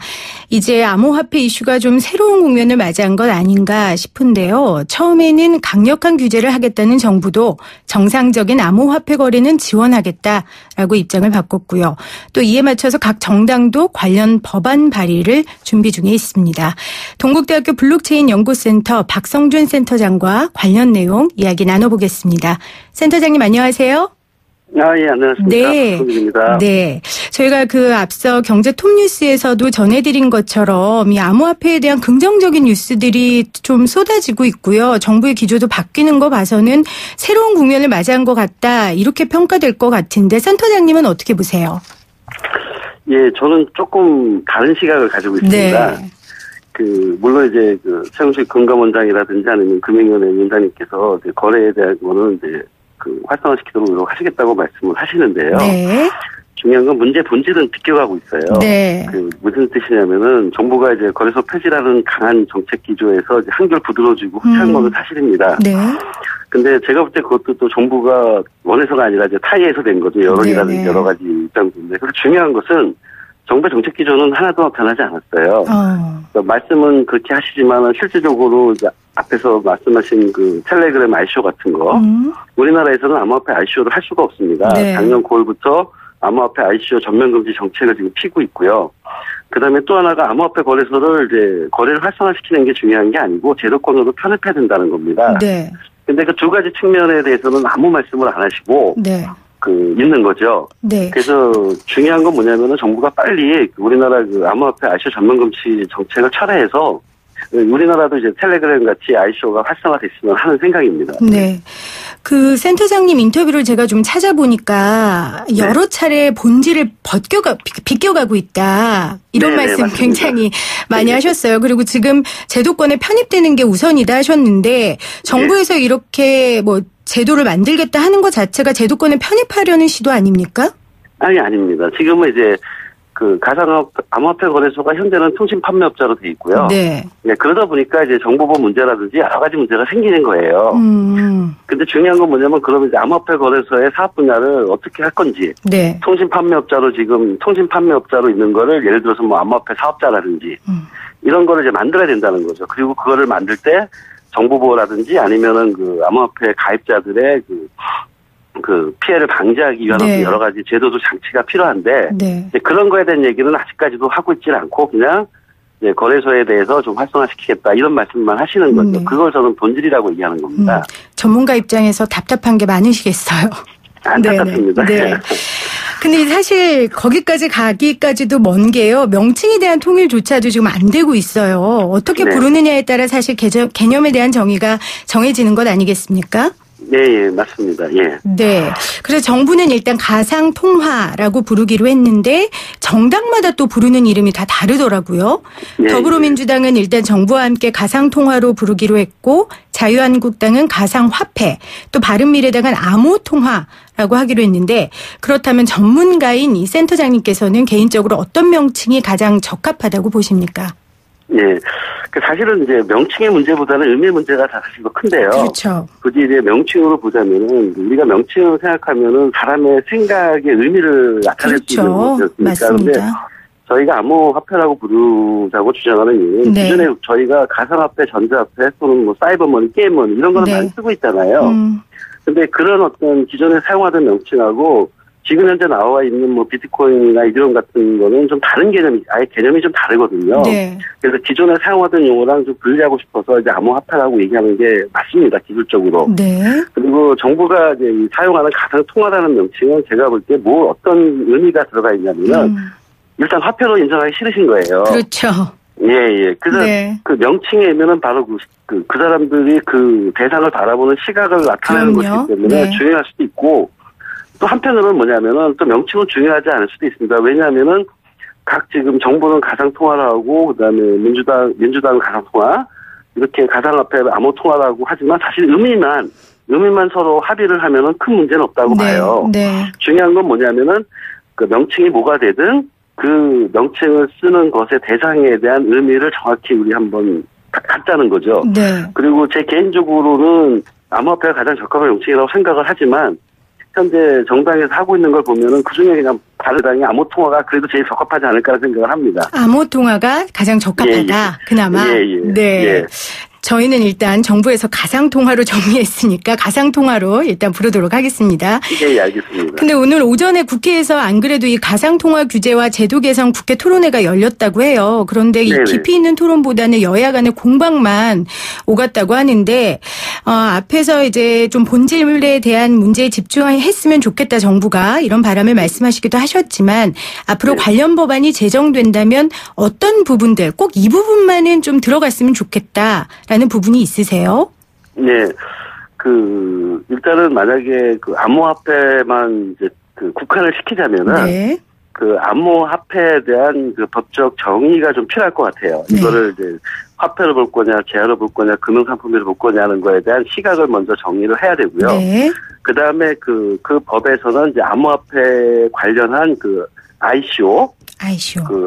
S2: 이제 암호화폐 이슈가 좀 새로운 국면을 맞이한 것 아닌가 싶은데요. 처음에는 강력한 규제를 하겠다는 정부도 정상적인 암호화폐 거래는 지원하겠다 된다라고 입장을 바꿨고요. 또 이에 맞춰서 각 정당도 관련 법안 발의를 준비 중에 있습니다. 동국대학교 블록체인 연구센터 박성준 센터장과 관련 내용 이야기 나눠보겠습니다. 센터장님 안녕하세요.
S7: 예, 안녕하십니까.
S2: 네.
S7: 박성준입니다.
S2: 네. 저희가 앞서 경제 톱뉴스에서도 전해드린 것처럼 이 암호화폐에 대한 긍정적인 뉴스들이 좀 쏟아지고 있고요. 정부의 기조도 바뀌는 거 봐서는 새로운 국면을 맞이한 것 같다. 이렇게 평가될 것 같은데 센터장님은 어떻게 보세요?
S7: 예, 저는 조금 다른 시각을 가지고 있습니다.
S2: 네.
S7: 물론 이제 최영식 금감원장이라든지 아니면 금융위원회 위원장님께서 거래에 대한 거는 이제 활성화시키도록 노력하시겠다고 말씀을 하시는데요.
S2: 네.
S7: 중요한 건 문제 본질은 비껴가고 있어요.
S2: 네.
S7: 무슨 뜻이냐면은 정부가 이제 거래소 폐지라는 강한 정책 기조에서 이제 한결 부드러워지고 후퇴한 건 사실입니다.
S2: 네.
S7: 근데 제가 볼 때 그것도 또 정부가 원해서가 아니라 이제 타의에서 된 거죠. 여론이라든지 여러 가지 입장인데. 그래서 중요한 것은 정부의 정책 기조는 하나도 변하지 않았어요. 그러니까 말씀은 그렇게 하시지만 실질적으로 이제 앞에서 말씀하신 텔레그램 ICO 같은 거 우리나라에서는 암호화폐 ICO를 할 수가 없습니다.
S2: 네.
S7: 작년 9월부터 암호화폐 ICO 전면 금지 정책을 지금 피고 있고요. 그다음에 또 하나가 암호화폐 거래소를 이제 거래를 활성화시키는 게 중요한 게 아니고 제도권으로 편입해야 된다는 겁니다.
S2: 네.
S7: 근데 그 두 가지 측면에 대해서는 아무 말씀을 안 하시고
S2: 네.
S7: 있는 거죠.
S2: 네.
S7: 그래서 중요한 건 뭐냐면은 정부가 빨리 우리나라 암호화폐 ICO 전면 금지 정책을 철회해서 우리나라도 이제 텔레그램 같이 ICO가 활성화됐으면 하는 생각입니다.
S2: 네. 센터장님 인터뷰를 제가 좀 찾아보니까 여러 차례 본질을 비껴가고 있다. 이런 말씀
S7: 맞습니다.
S2: 굉장히 많이 하셨어요. 그리고 지금 제도권에 편입되는 게 우선이다 하셨는데 정부에서 이렇게 제도를 만들겠다 하는 것 자체가 제도권에 편입하려는 시도 아닙니까?
S7: 아닙니다. 지금은 이제 암호화폐 거래소가 현재는 통신 판매업자로 돼 있고요.
S2: 네.
S7: 네, 그러다 보니까 이제 정보보호 문제라든지 여러 가지 문제가 생기는 거예요. 근데 중요한 건 뭐냐면 그러면 이제 암호화폐 거래소의 사업 분야를 어떻게 할 건지.
S2: 네.
S7: 통신 판매업자로 있는 거를 예를 들어서 암호화폐 사업자라든지 이런 거를 이제 만들어야 된다는 거죠. 그리고 그거를 만들 때 정보보호라든지 아니면은 암호화폐 가입자들의 피해를 방지하기 위한 여러 가지 제도도 장치가 필요한데 그런 거에 대한 얘기는 아직까지도 하고 있지는 않고 그냥 거래소에 대해서 좀 활성화시키겠다 이런 말씀만 하시는 거죠. 그걸 저는 본질이라고 얘기하는 겁니다.
S2: 전문가 입장에서 답답한 게 많으시겠어요.
S7: 안타깝습니다.
S2: 네. 근데 사실 거기까지 가기까지도 먼 게요. 명칭에 대한 통일조차도 지금 안 되고 있어요. 어떻게 부르느냐에 따라 사실 개념에 대한 정의가 정해지는 것 아니겠습니까?
S7: 네, 맞습니다. 예.
S2: 네. 그래서 정부는 일단 가상통화라고 부르기로 했는데 정당마다 또 부르는 이름이 다 다르더라고요. 더불어민주당은 일단 정부와 함께 가상통화로 부르기로 했고 자유한국당은 가상화폐, 또 바른미래당은 암호통화라고 하기로 했는데 그렇다면 전문가인 이 센터장님께서는 개인적으로 어떤 명칭이 가장 적합하다고 보십니까?
S7: 예. 사실은 이제 명칭의 문제보다는 의미의 문제가 다 사실 더 큰데요.
S2: 그렇죠.
S7: 굳이 이제 명칭으로 보자면은 우리가 명칭을 생각하면은 사람의 생각의 의미를 나타낼 수 있는 것이었습니까?
S2: 맞습니다.
S7: 그런데 저희가 암호화폐라고 부르자고 주장하는 이유는 기존에 저희가 가상화폐, 전자화폐 또는 사이버머니, 게임머니 이런 거는 많이 쓰고 있잖아요. 근데 그런 어떤 기존에 사용하던 명칭하고 지금 현재 나와 있는 비트코인이나 이더리움 같은 거는 좀 다른 아예 개념이 좀 다르거든요. 네. 그래서 기존에 사용하던 용어랑 좀 분리하고 싶어서 이제 암호화폐라고 얘기하는 게 맞습니다, 기술적으로. 네. 그리고 정부가 이제 사용하는 가상통화라는 명칭은 제가 볼 때 어떤 의미가 들어가 있냐면은 일단 화폐로 인정하기 싫으신 거예요.
S2: 그렇죠.
S7: 예. 그래서 그 명칭에 있면은 바로 그 사람들이 그 대상을 바라보는 시각을 나타내는 것이기 때문에 중요할 수도 있고 또 한편으로는 뭐냐면은 또 명칭은 중요하지 않을 수도 있습니다. 왜냐하면은 각 지금 정부는 가상통화라고 그다음에 민주당은 가상통화 이렇게 가상화폐 암호통화라고 하지만 사실 의미만 서로 합의를 하면은 큰 문제는 없다고 봐요. 중요한 건 뭐냐면은 그 명칭이 뭐가 되든 그 명칭을 쓰는 것의 대상에 대한 의미를 정확히 우리 한번 갖자는 거죠. 그리고 제 개인적으로는 암호화폐가 가장 적합한 명칭이라고 생각을 하지만 현재 정당에서 하고 있는 걸 보면은 그 중에 그냥 바른당이 암호통화가 그래도 제일 적합하지 않을까 생각을 합니다.
S2: 암호통화가 가장 적합하다. 그나마.
S7: 네.
S2: 저희는 일단 정부에서 가상통화로 정리했으니까 가상통화로 일단 부르도록 하겠습니다.
S7: 네, 알겠습니다.
S2: 근데 오늘 오전에 국회에서 안 그래도 이 가상통화 규제와 제도 개선 국회 토론회가 열렸다고 해요. 그런데 이 깊이 있는 토론보다는 여야 간의 공방만 오갔다고 하는데 앞에서 이제 좀 본질에 대한 문제에 집중했으면 좋겠다 정부가 이런 바람을 말씀하시기도 하셨지만 앞으로 관련 법안이 제정된다면 어떤 부분들 꼭 이 부분만은 좀 들어갔으면 좋겠다라는 부분이 있으세요?
S7: 네. 일단은 만약에 암호화폐만 이제 국한을 시키자면은 그 암호화폐에 대한 그 법적 정의가 좀 필요할 것 같아요. 이거를 이제 화폐로 볼 거냐, 제화로 볼 거냐, 금융상품으로 볼 거냐 하는 거에 대한 시각을 먼저 정리를 해야 되고요. 그 다음에 그 법에서는 이제 암호화폐 관련한 ICO.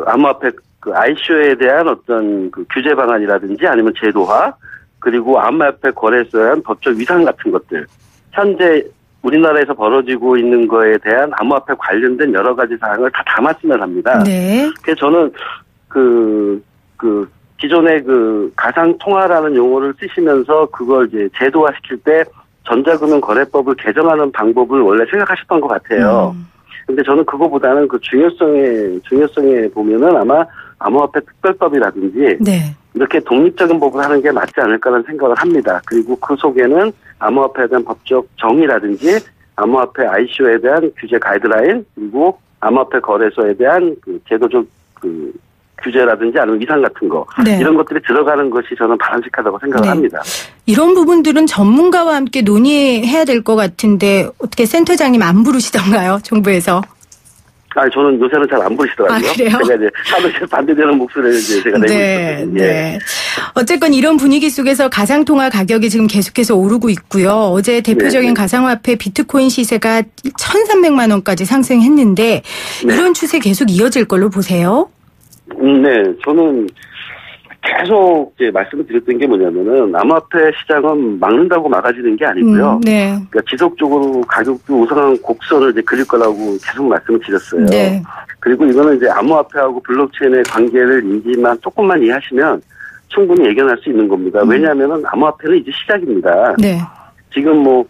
S7: 암호화폐 ICO에 대한 어떤 규제 방안이라든지 아니면 제도화, 그리고 암호화폐 거래소에 대한 법적 위상 같은 것들. 현재 우리나라에서 벌어지고 있는 거에 대한 암호화폐 관련된 여러 가지 사항을 다 담았으면 합니다. 그래서 저는 기존의 가상통화라는 용어를 쓰시면서 그걸 이제 제도화시킬 때 전자금융거래법을 개정하는 방법을 원래 생각하셨던 것 같아요. 근데 저는 그거보다는 중요성에 보면은 아마 암호화폐 특별법이라든지 이렇게 독립적인 법을 하는 게 맞지 않을까라는 생각을 합니다. 그리고 그 속에는 암호화폐에 대한 법적 정의라든지 암호화폐 ICO에 대한 규제 가이드라인 그리고 암호화폐 거래소에 대한 제도적 규제라든지 아니면 위상 같은 거 이런 것들이 들어가는 것이 저는 바람직하다고 생각을 합니다.
S2: 이런 부분들은 전문가와 함께 논의해야 될 것 같은데 어떻게 센터장님 안 부르시던가요? 정부에서?
S7: 저는 요새는 잘 안 부르시더라고요.
S2: 그래요?
S7: 제가 이제 하도 반대되는 목소리를 이제 제가 내고 있거든요.
S2: 어쨌건 이런 분위기 속에서 가상통화 가격이 지금 계속해서 오르고 있고요. 어제 대표적인 가상화폐 비트코인 시세가 1,300만 원까지 상승했는데 이런 추세 계속 이어질 걸로 보세요?
S7: 네, 저는 계속 이제 말씀을 드렸던 게 뭐냐면은 암호화폐 시장은 막는다고 막아지는 게 아니고요. 그러니까 지속적으로 가격도 우상한 곡선을 이제 그릴 거라고 계속 말씀을 드렸어요. 그리고 이거는 이제 암호화폐하고 블록체인의 관계를 인지만 조금만 이해하시면 충분히 예견할 수 있는 겁니다. 왜냐하면은 암호화폐는 이제 시작입니다. 지금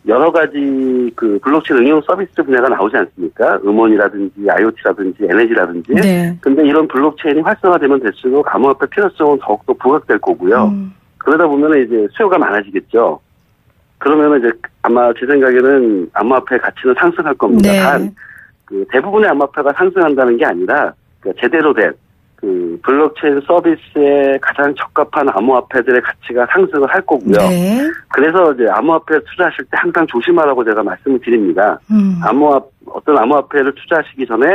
S7: 여러 가지 블록체인 응용 서비스 분야가 나오지 않습니까? 음원이라든지 IoT라든지 에너지라든지. 근데 이런 블록체인이 활성화되면 될수록 암호화폐 필요성은 더욱더 부각될 거고요. 그러다 보면 이제 수요가 많아지겠죠. 그러면 이제 아마 제 생각에는 암호화폐 가치는 상승할 겁니다. 단, 대부분의 암호화폐가 상승한다는 게 아니라 제대로 된 블록체인 서비스에 가장 적합한 암호화폐들의 가치가 상승을 할 거고요. 그래서 이제 암호화폐 투자하실 때 항상 조심하라고 제가 말씀을 드립니다. 어떤 암호화폐를 투자하시기 전에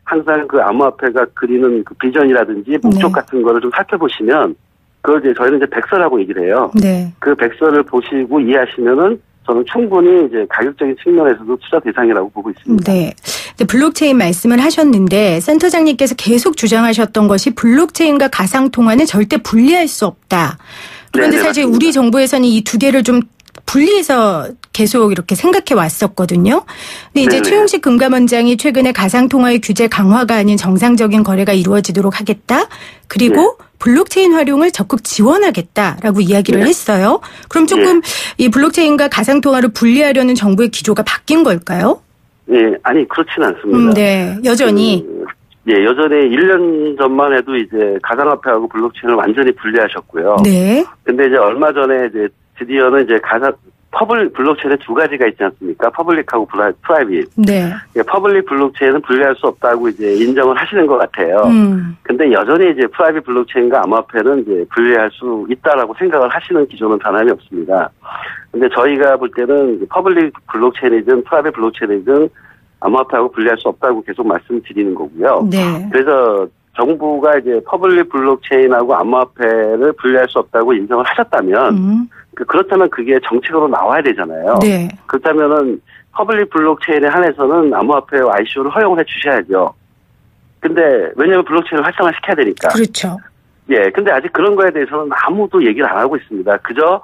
S7: 항상 그 암호화폐가 그리는 비전이라든지 목적 같은 거를 좀 살펴보시면 그걸 이제 저희는 이제 백서라고 얘기를 해요. 그 백서를 보시고 이해하시면은 저는 충분히 이제 가격적인 측면에서도 투자 대상이라고 보고 있습니다.
S2: 블록체인 말씀을 하셨는데 센터장님께서 계속 주장하셨던 것이 블록체인과 가상통화는 절대 분리할 수 없다. 그런데 사실 맞습니다. 우리 정부에서는 이 두 개를 좀 분리해서 계속 이렇게 생각해 왔었거든요. 근데 이제 최용식 금감원장이 최근에 가상통화의 규제 강화가 아닌 정상적인 거래가 이루어지도록 하겠다. 그리고 블록체인 활용을 적극 지원하겠다라고 이야기를 했어요. 그럼 조금 이 블록체인과 가상통화를 분리하려는 정부의 기조가 바뀐 걸까요?
S7: 아니 그렇지는 않습니다.
S2: 여전히.
S7: 여전히 1년 전만 해도 이제 가상화폐하고 블록체인을 완전히 분리하셨고요. 근데 이제 얼마 전에 이제 드디어는 이제 블록체인에 두 가지가 있지 않습니까? 퍼블릭하고 프라이빗. 퍼블릭 블록체인은 분리할 수 없다고 이제 인정을 하시는 것 같아요. 근데 여전히 이제 프라이빗 블록체인과 암호화폐는 이제 분리할 수 있다라고 생각을 하시는 기조는 변함이 없습니다. 근데 저희가 볼 때는 퍼블릭 블록체인이든 프라이빗 블록체인이든 암호화폐하고 분리할 수 없다고 계속 말씀드리는 거고요. 그래서 정부가 이제 퍼블릭 블록체인하고 암호화폐를 분리할 수 없다고 인정을 하셨다면 그렇다면 그게 정책으로 나와야 되잖아요. 그렇다면은 퍼블릭 블록체인에 한해서는 암호화폐와 ICO를 허용을 해 주셔야죠. 근데 왜냐하면 블록체인을 활성화시켜야 되니까. 근데 아직 그런 거에 대해서는 아무도 얘기를 안 하고 있습니다. 그저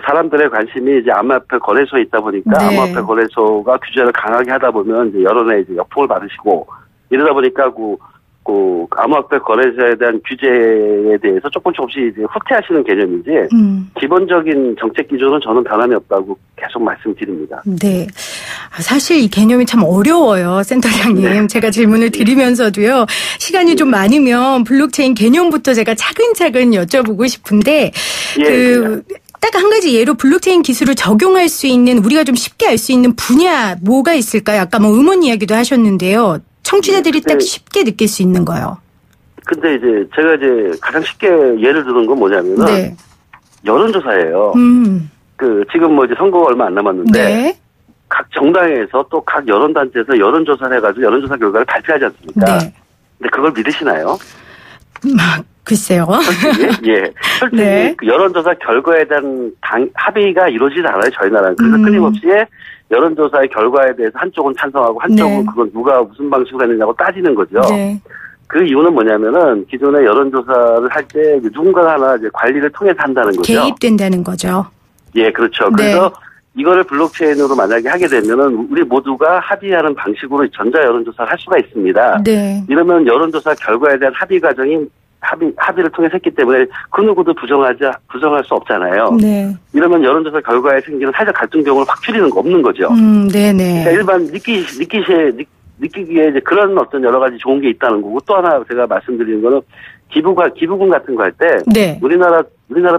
S7: 사람들의 관심이 이제 암호화폐 거래소에 있다 보니까 암호화폐 거래소가 규제를 강하게 하다 보면 이제 여론에 이제 역풍을 받으시고 이러다 보니까 그 암호화폐 거래소에 대한 규제에 대해서 조금씩 이제 후퇴하시는 개념이지 기본적인 정책 기조는 저는 변함이 없다고 계속 말씀드립니다.
S2: 네. 사실 이 개념이 참 어려워요, 센터장님. 네. 제가 질문을 드리면서도요. 시간이 좀 많으면 블록체인 개념부터 제가 차근차근 여쭤보고 싶은데 딱 한 가지 예로 블록체인 기술을 적용할 수 있는 우리가 좀 쉽게 알 수 있는 분야 뭐가 있을까요? 아까 뭐 음원 이야기도 하셨는데요. 청취자들이 딱 쉽게 느낄 수 있는 거요.
S7: 근데 이제 제가 이제 가장 쉽게 예를 드는 건 뭐냐면은 네. 여론조사예요. 지금 뭐 이제 선거가 얼마 안 남았는데 네. 각 정당에서 또 각 여론단체에서 여론조사를 해가지고 여론조사 결과를 발표하지 않습니까? 네. 근데 그걸 믿으시나요?
S2: 글쎄요.
S7: 솔직히, 예. 솔직히
S2: 네.
S7: 그 여론조사 결과에 대한 합의가 이루어지지 않아요, 저희 나라는. 그래서 끊임없이 여론조사의 결과에 대해서 한쪽은 찬성하고 한쪽은 네. 그건 누가 무슨 방식으로 했느냐고 따지는 거죠. 네. 그 이유는 뭐냐면은 기존의 여론조사를 할 때 누군가 하나 이제 관리를 통해서 한다는 거죠.
S2: 개입된다는 거죠.
S7: 예, 그렇죠.
S2: 네.
S7: 그래서 이거를 블록체인으로 만약에 하게 되면은 우리 모두가 합의하는 방식으로 전자 여론조사를 할 수가 있습니다. 네. 이러면 여론조사 결과에 대한 합의 과정이 합의를 통해서 했기 때문에 그 누구도 부정할 수 없잖아요. 네. 이러면 여론조사 결과에 생기는 사회적 갈등 경우를 확 줄이는 거 없는 거죠.
S2: 네네.
S7: 그러니까 일반 느끼기에 이제 그런 어떤 여러 가지 좋은 게 있다는 거고 또 하나 제가 말씀드리는 거는 기부금 같은 거 할 때 네. 우리나라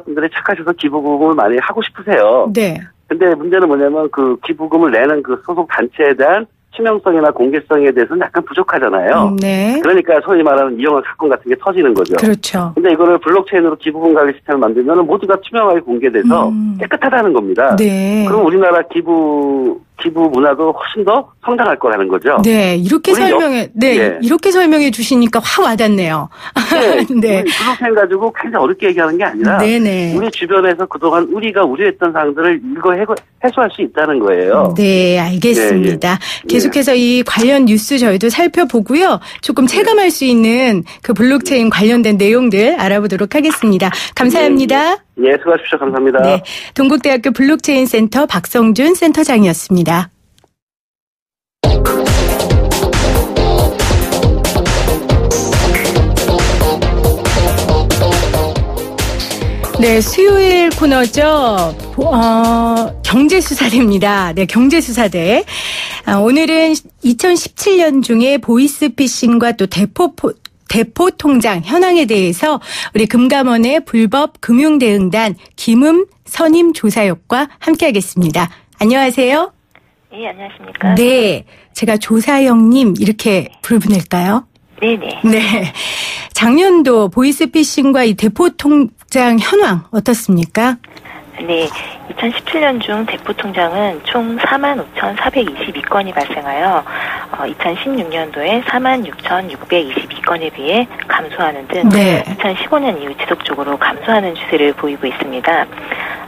S7: 분들이 착하셔서 기부금을 많이 하고 싶으세요. 네. 근데 문제는 뭐냐면 그 기부금을 내는 그 소속 단체에 대한 투명성이나 공개성에 대해서는 약간 부족하잖아요. 네. 그러니까 소위 말하는 이용한 사건 같은 게 터지는 거죠.
S2: 그렇죠.
S7: 근데 이거를 블록체인으로 기부금 관리 시스템을 만들면 모두가 투명하게 공개돼서 깨끗하다는 겁니다. 네. 그럼 우리나라 기부 문화도 훨씬 더 성장할 거라는 거죠.
S2: 네, 이렇게 이렇게 설명해 주시니까 확 와닿네요.
S7: 네, 네. 블록체인 가지고 굉장히 어렵게 얘기하는 게 아니라 네네. 우리 주변에서 그동안 우리가 우려했던 사항들을 해소할 수 있다는 거예요.
S2: 네, 알겠습니다. 네. 계속해서 이 관련 뉴스 저희도 살펴보고요. 조금 체감할 수 있는 그 블록체인 관련된 내용들 알아보도록 하겠습니다. 감사합니다.
S7: 네, 수고하십시오. 감사합니다. 네,
S2: 동국대학교 블록체인 센터 박성준 센터장이었습니다. 네, 수요일 코너죠. 경제수사대입니다. 네, 경제수사대. 오늘은 2017년 중에 보이스피싱과 또 대포통장 현황에 대해서 우리 금감원의 불법 금융대응단 김음 선임조사역과 함께하겠습니다. 안녕하세요.
S8: 네, 안녕하십니까.
S2: 네, 제가 조사역님 이렇게 부르낼까요?
S8: 네네.
S2: 네. 작년도 보이스피싱과 이 대포통장 현황 어떻습니까?
S8: 네. 2017년 중 대포통장은 총 45,422건이 발생하여 2016년도에 46,622건에 비해 감소하는 등 네. 2015년 이후 지속적으로 감소하는 추세를 보이고 있습니다.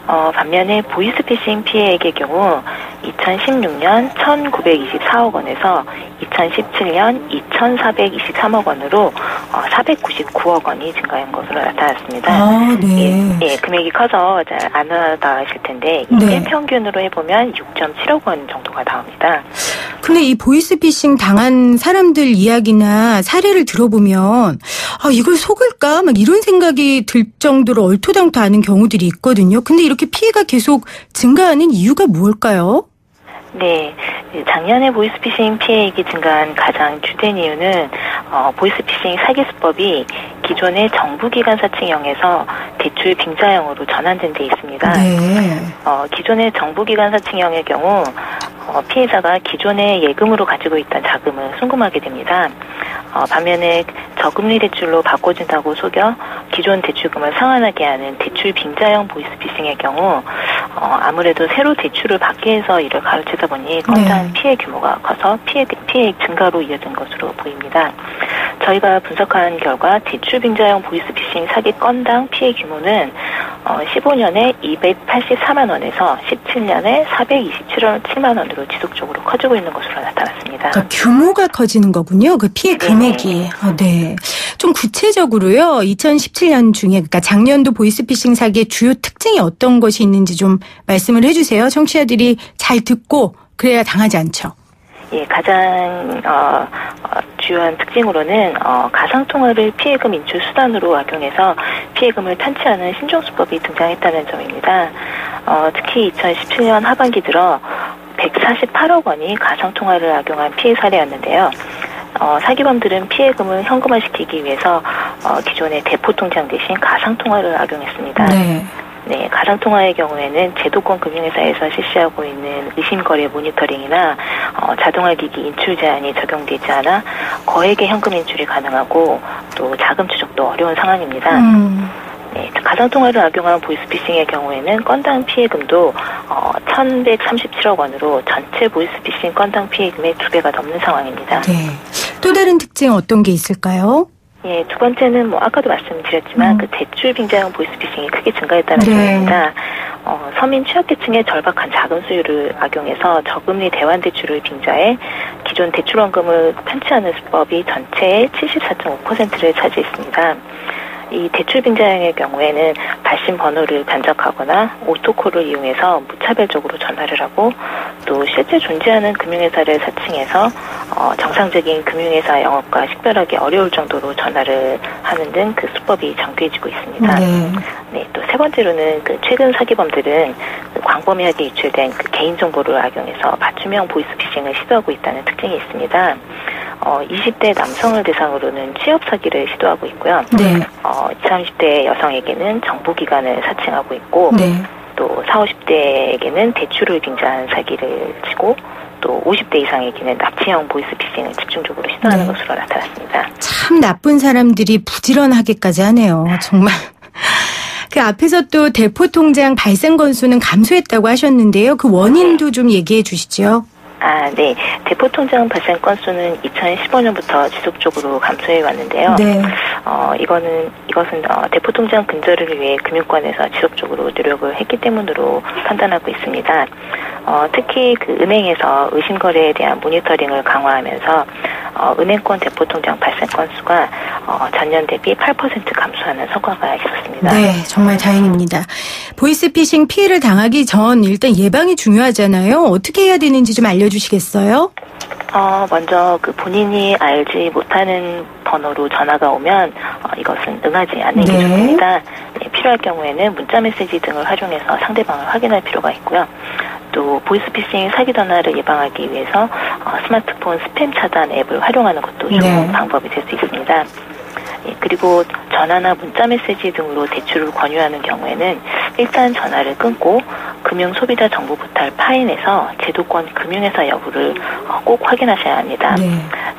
S8: 반면에 보이스피싱 피해액의 경우 2016년 1,924억 원에서 2017년 2,423억 원으로 499억 원이 증가한 것으로 나타났습니다.
S2: 아, 네.
S8: 예, 금액이 커서 잘 안 와닿으실 텐데
S2: 네.
S8: 일평균으로 해보면 6.7억 원 정도가 나옵니다.
S2: 근데 이 보이스피싱 당한 사람들 이야기나 사례를 들어보면 이걸 속을까? 막 이런 생각이 들 정도로 얼토당토하는 경우들이 있거든요. 근데 이렇게 피해가 계속 증가하는 이유가 무엇일까요?
S8: 네. 작년에 보이스피싱 피해액이 증가한 가장 주된 이유는 보이스피싱 사기 수법이 기존의 정부기관 사칭형에서 대출 빙자형으로 전환된 데 있습니다.
S2: 네.
S8: 기존의 정부기관 사칭형의 경우 피해자가 기존의 예금으로 가지고 있던 자금을 순금하게 됩니다. 반면에 저금리 대출로 바꿔준다고 속여 기존 대출금을 상환하게 하는 대출 빙자형 보이스피싱의 경우 아무래도 새로 대출을 받기 위해서 이를 가르치다 보니 건당 피해 규모가 커서 피해액 증가로 이어진 것으로 보입니다. 저희가 분석한 결과 대출 빙자형 보이스피싱 사기 건당 피해 규모는 15년에 284만 원에서 17년에 427만 원으로 지속적으로 커지고 있는 것으로 나타났습니다.
S2: 그러니까 규모가 커지는 거군요. 그 피해 금액이. 네. 좀 구체적으로요. 2017년 중에 그러니까 작년도 보이스피싱 사기의 주요 특징이 어떤 것이 있는지 좀 말씀을 해주세요. 청취자들이 잘 듣고 그래야 당하지 않죠.
S8: 예, 가장 주요한 특징으로는 가상통화를 피해금 인출 수단으로 악용해서 피해금을 탄취하는 신종수법이 등장했다는 점입니다. 특히 2017년 하반기 들어 148억 원이 가상통화를 악용한 피해 사례였는데요. 사기범들은 피해금을 현금화시키기 위해서 기존의 대포통장 대신 가상통화를 악용했습니다. 네, 가상통화의 경우에는 제도권 금융회사에서 실시하고 있는 의심거래 모니터링이나 자동화기기 인출 제한이 적용되지 않아 거액의 현금 인출이 가능하고 또 자금 추적도 어려운 상황입니다. 네, 가상통화를 악용한 보이스피싱의 경우에는 건당 피해금도 1,137억 원으로 전체 보이스피싱 건당 피해금의 2배가 넘는 상황입니다.
S2: 네. 또 다른 특징 어떤 게 있을까요?
S8: 예, 두 번째는 아까도 말씀드렸지만 그 대출 빙자형 보이스피싱이 크게 증가했다는 점입니다. 서민 취약계층의 절박한 자금 수요를 악용해서 저금리 대환 대출을 빙자해 기존 대출원금을 편취하는 수법이 전체의 74.5%를 차지했습니다. 이 대출 빙자형의 경우에는 발신 번호를 변적하거나 오토콜을 이용해서 무차별적으로 전화를 하고 또 실제 존재하는 금융회사를 사칭해서 정상적인 금융회사 영업과 식별하기 어려울 정도로 전화를 하는 등 그 수법이 정교해지고 있습니다. 네, 또 세 번째로는 최근 사기범들은 광범위하게 유출된 개인정보를 악용해서 맞춤형 보이스피싱을 시도하고 있다는 특징이 있습니다. 20대 남성을 대상으로는 취업 사기를 시도하고 있고요. 20, 30대 여성에게는 정보기관을 사칭하고 있고 또 40, 50대에게는 대출을 빙자한 사기를 치고 또 50대 이상에게는 납치형 보이스피싱을 집중적으로 시도하는 것으로 나타났습니다.
S2: 참 나쁜 사람들이 부지런하게까지 하네요. 정말. 그 앞에서 또 대포통장 발생 건수는 감소했다고 하셨는데요. 그 원인도 좀 얘기해 주시죠.
S8: 네. 대포통장 발생 건수는 2015년부터 지속적으로 감소해 왔는데요. 이것은 대포통장 근절을 위해 금융권에서 지속적으로 노력을 했기 때문으로 판단하고 있습니다. 특히 은행에서 의심거래에 대한 모니터링을 강화하면서 은행권 대포통장 발생 건수가 전년 대비 8% 감소하는 성과가 있었습니다.
S2: 네, 정말 다행입니다. 보이스피싱 피해를 당하기 전 일단 예방이 중요하잖아요. 어떻게 해야 되는지 좀 알려주시겠어요?
S8: 먼저 본인이 알지 못하는 번호로 전화가 오면 이것은 응하지 않는 게 좋습니다. 네, 필요할 경우에는 문자메시지 등을 활용해서 상대방을 확인할 필요가 있고요. 또 보이스피싱 사기 전화를 예방하기 위해서 스마트폰 스팸 차단 앱을 활용하는 것도 좋은 방법이 될 수 있습니다. 그리고 전화나 문자메시지 등으로 대출을 권유하는 경우에는 일단 전화를 끊고 금융소비자 정보 포털 파인에서 제도권 금융회사 여부를 꼭 확인하셔야 합니다.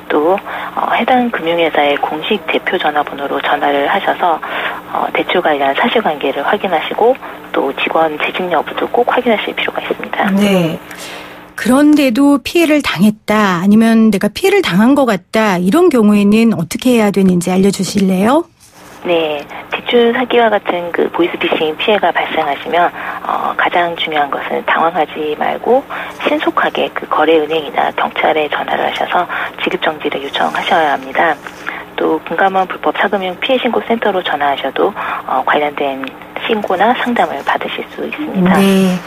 S8: 또 해당 금융회사의 공식 대표 전화번호로 전화를 하셔서 대출 관련 사실관계를 확인하시고 또 직원 재직 여부도 꼭 확인하실 필요가 있습니다.
S2: 네. 그런데도 피해를 당했다 아니면 내가 피해를 당한 것 같다 이런 경우에는 어떻게 해야 되는지 알려주실래요?
S8: 네, 대출 사기와 같은 보이스피싱 피해가 발생하시면 가장 중요한 것은 당황하지 말고 신속하게 거래은행이나 경찰에 전화를 하셔서 지급정지를 요청하셔야 합니다. 또 금감원 불법 차금융 피해신고센터로 전화하셔도 관련된 신고나 상담을 받으실 수 있습니다.
S2: 네.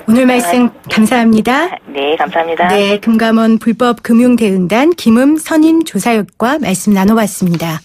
S2: 오늘 말씀 감사합니다.
S8: 네, 감사합니다.
S2: 네, 금감원 불법 금융대응단 김음 선임 조사역과 말씀 나눠봤습니다.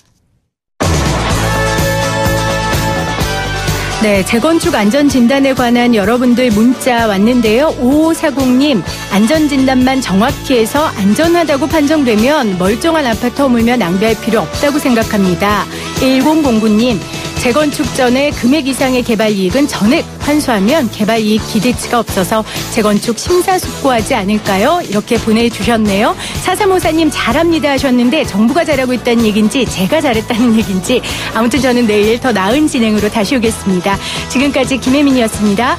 S2: 네, 재건축 안전진단에 관한 여러분들 문자 왔는데요. 5540님, 안전진단만 정확히 해서 안전하다고 판정되면 멀쩡한 아파트 허물며 낭비할 필요 없다고 생각합니다. 1009님, 재건축 전에 금액 이상의 개발 이익은 전액 환수하면 개발 이익 기대치가 없어서 재건축 심사숙고하지 않을까요? 이렇게 보내주셨네요. 4354님 잘합니다 하셨는데 정부가 잘하고 있다는 얘기인지 제가 잘했다는 얘기인지 아무튼 저는 내일 더 나은 진행으로 다시 오겠습니다. 지금까지 김혜민이었습니다.